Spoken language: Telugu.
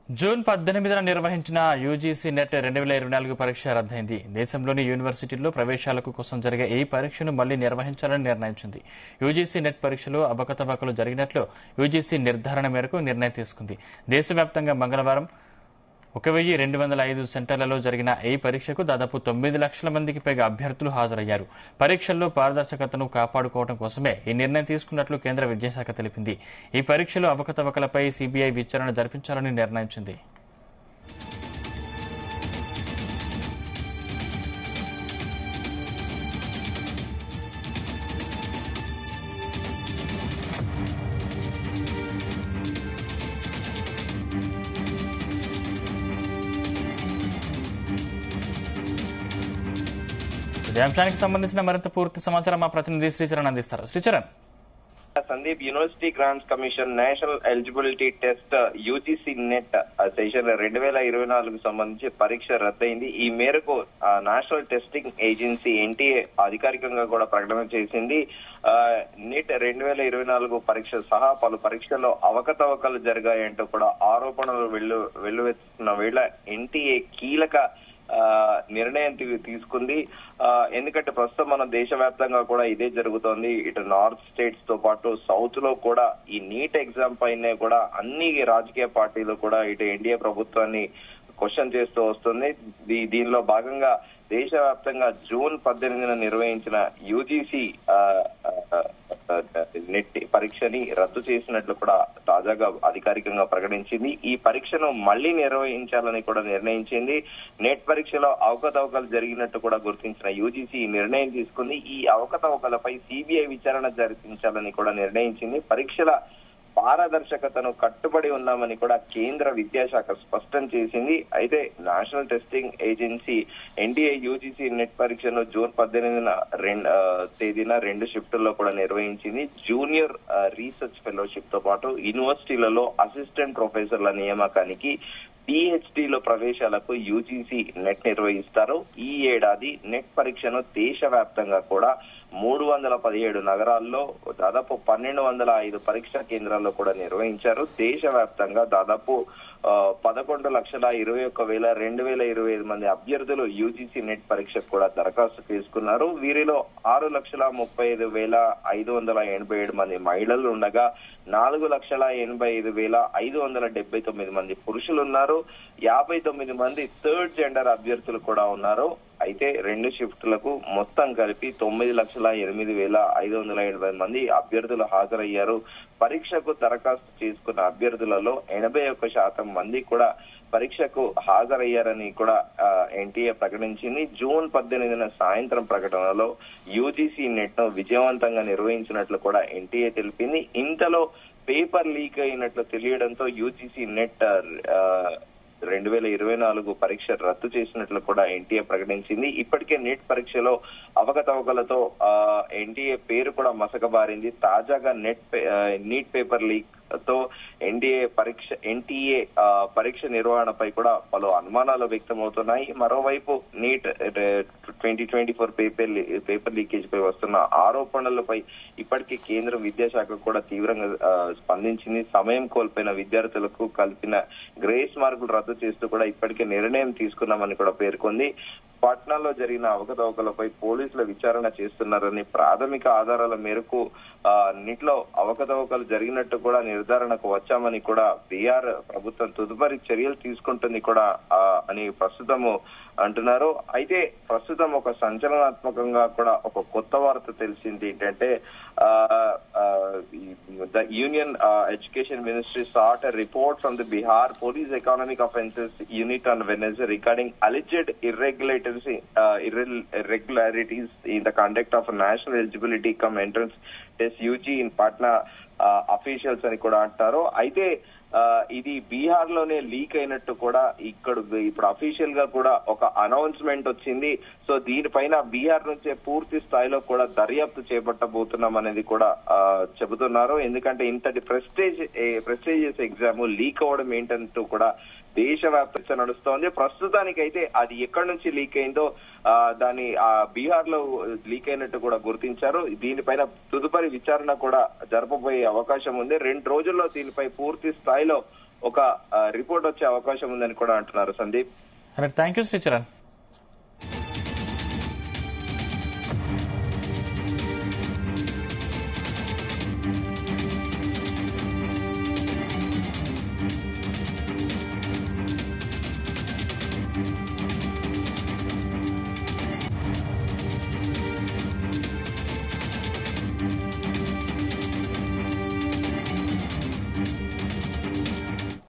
జూన్ 18న నిర్వహించిన యూజీసీ నెట్ 2024 పరీక్ష రద్దయింది. దేశంలోని యూనివర్సిటీల్లో ప్రవేశాలకు కోసం జరిగే ఈ పరీక్షను మళ్లీ నిర్వహించాలని నిర్ణయించింది. యూజీసీ నెట్ పరీక్షలో అవకతవకలు జరిగినట్లు యూజీసీ నిర్ధారణ మేరకు నిర్ణయం తీసుకుంది. దేశవ్యాప్తంగా మంగళవారం 1205 సెంటర్లలో జరిగిన ఈ పరీక్షకు దాదాపు 9 లక్షల మందికి పైగా అభ్యర్థులు హాజరయ్యారు. పరీక్షల్లో పారదర్శకతను కాపాడుకోవడం కోసమే ఈ నిర్ణయం తీసుకున్నట్లు కేంద్ర విద్యాశాఖ తెలిపింది. ఈ పరీక్షలో అవకతవకలపై సీబీఐ విచారణ జరిపించాలని నిర్ణయించింది. ఈ అంశానికి సంబంధించిన మరింత పూర్తి సమాచారం మా ప్రతినిధి శ్రీచరణ్ అందిస్తారు. Sricharan. Sandeep, university grants commission national eligibility test UGC net session 2024 సంబంధించి పరీక్ష రద్దయింది. ఈ మేరకు నేషనల్ టెస్టింగ్ ఏజెన్సీ ఎన్టీఏ అధికారికంగా కూడా ప్రకటన చేసింది. నెట్ 2024 పరీక్ష సహా పలు పరీక్షల్లో అవకతవకలు జరిగాయంటూ కూడా ఆరోపణలు వెల్లువెత్తుతున్న వేళ ఎన్టీఏ కీలక నిర్ణయం తీసుకుంది. ఎందుకంటే ప్రస్తుతం మన దేశవ్యాప్తంగా కూడా ఇదే జరుగుతోంది. ఇటు నార్త్ స్టేట్స్ తో పాటు సౌత్ లో కూడా ఈ నీట్ ఎగ్జామ్ పైనే కూడా అన్ని రాజకీయ పార్టీలు కూడా ఇటు ఎన్డీఏ ప్రభుత్వాన్ని క్వశ్చన్ చేస్తూ వస్తుంది. దీనిలో భాగంగా దేశవ్యాప్తంగా జూన్ 18న నిర్వహించిన యూజీసీ నెట్ పరీక్షని రద్దు చేసినట్లు కూడా తాజాగా అధికారికంగా ప్రకటించింది. ఈ పరీక్షను మళ్లీ నిర్వహించాలని కూడా నిర్ణయించింది. నెట్ పరీక్షలో అవకతవకలు జరిగినట్టు కూడా గుర్తించిన యూజీసీ నిర్ణయం తీసుకుంది. ఈ అవకతవకలపై సీబీఐ విచారణ జరిపించాలని కూడా నిర్ణయించింది. పరీక్షల పారదర్శకతను కట్టుబడి ఉన్నామని కూడా కేంద్ర విద్యాశాఖ స్పష్టం చేసింది. అయితే national testing agency NTA UGC net పరీక్షను జూన్ 18న తేదీన 2 షిఫ్టుల్లో కూడా నిర్వహించింది. జూనియర్ రీసెర్చ్ ఫెలోషిప్ తో పాటు యూనివర్సిటీలలో అసిస్టెంట్ ప్రొఫెసర్ల నియామకానికి పిహెచ్డిలో ప్రవేశాలకు యూజీసీ నెట్ నిర్వహిస్తారు. ఈ ఏడాది నెట్ పరీక్షను దేశవ్యాప్తంగా కూడా 317 నగరాల్లో దాదాపు 1205 పరీక్షా కేంద్రాల్లో కూడా నిర్వహించారు. దేశవ్యాప్తంగా దాదాపు 11,21,225 మంది అభ్యర్థులు యూజీసీ నెట్ పరీక్షకు కూడా దరఖాస్తు చేసుకున్నారు. వీరిలో 6,35,587 మంది మహిళలు ఉండగా 4,85,579 మంది పురుషులున్నారు. 59 మంది థర్డ్ జెండర్ అభ్యర్థులు కూడా ఉన్నారు. అయితే 2 షిఫ్టులకు మొత్తం కలిపి 9,08,580 మంది అభ్యర్థులు హాజరయ్యారు. పరీక్షకు దరఖాస్తు చేసుకున్న అభ్యర్థులలో 81% మంది కూడా పరీక్షకు హాజరయ్యారని కూడా ఎన్టీఏ ప్రకటించింది. జూన్ 18న సాయంత్రం ప్రకటనలో యూజీసీ నెట్ ను విజయవంతంగా నిర్వహించినట్లు కూడా ఎన్టీఏ తెలిపింది. ఇంతలో పేపర్ లీక్ అయినట్లు తెలియడంతో యూజీసీ నెట్ 2024 పరీక్ష రద్దు చేసినట్లు కూడా ఎన్టీఏ ప్రకటించింది. ఇప్పటికే నెట్ పరీక్షలో అవకతవకలతో ఎన్టీఏ పేరు కూడా మసకబారింది. తాజాగా నీట్ పేపర్ లీక్ తో ఎన్టీఏ పరీక్ష నిర్వహణపై కూడా పలు అనుమానాలు వ్యక్తమవుతున్నాయి. మరోవైపు నీట్ 2024 పేపర్ లీకేజ్ పై వస్తున్న ఆరోపణలపై ఇప్పటికే కేంద్ర విద్యాశాఖ కూడా తీవ్రంగా స్పందించింది. సమయం కోల్పోయిన విద్యార్థులకు కల్పిన గ్రేస్ మార్కులు రద్దు చేస్తూ కూడా ఇప్పటికే నిర్ణయం తీసుకున్నామని కూడా పేర్కొంది. పాట్నాలో జరిగిన అవకతవకలపై పోలీసుల విచారణ చేస్తున్నారని ప్రాథమిక ఆధారాల మేరకు నీటిలో అవకతవకలు జరిగినట్టు కూడా నిర్ధారణకు వచ్చామని కూడా బీహార్ ప్రభుత్వం తదుపరి చర్యలు తీసుకుంటుంది కూడా అని ప్రస్తుతము అంటున్నారు. అయితే ప్రస్తుతం ఒక సంచలనాత్మకంగా కూడా ఒక కొత్త వార్త తెలిసింది. ఏంటంటే the union education ministry sought a report from the Bihar Police Economic Offences Unit on Wednesday regarding alleged irregularities in the conduct of National Eligibility cum Entrance Test UG in Patna officials అని కూడా అంటారు. అయితే ఇది బీహార్ లోనే లీక్ అయినట్టు కూడా ఇప్పుడు అఫీషియల్ గా కూడా ఒక అనౌన్స్మెంట్ వచ్చింది. సో దీనిపైన బీహార్ నుంచే పూర్తి స్థాయిలో కూడా దర్యాప్తు చేపట్టబోతున్నాం అనేది కూడా చెబుతున్నారు. ఎందుకంటే ఇంతటి ప్రెస్టీజియస్ ఎగ్జామ్ లీక్ అవ్వడం ఏంటంటూ కూడా దేశవ్యాప్తంగా నడుస్తోంది. ప్రస్తుతానికైతే అది ఎక్కడి నుంచి లీక్ అయిందో దాని బీహార్ లో లీక్ అయినట్టు కూడా గుర్తించారు. దీనిపైన తదుపరి విచారణ కూడా జరపబోయే అవకాశం ఉంది. 2 రోజుల్లో దీనిపై పూర్తి స్థాయిలో ఒక రిపోర్ట్ వచ్చే అవకాశం ఉందని కూడా అంటున్నారు సందీప్. Thank you Sricharan.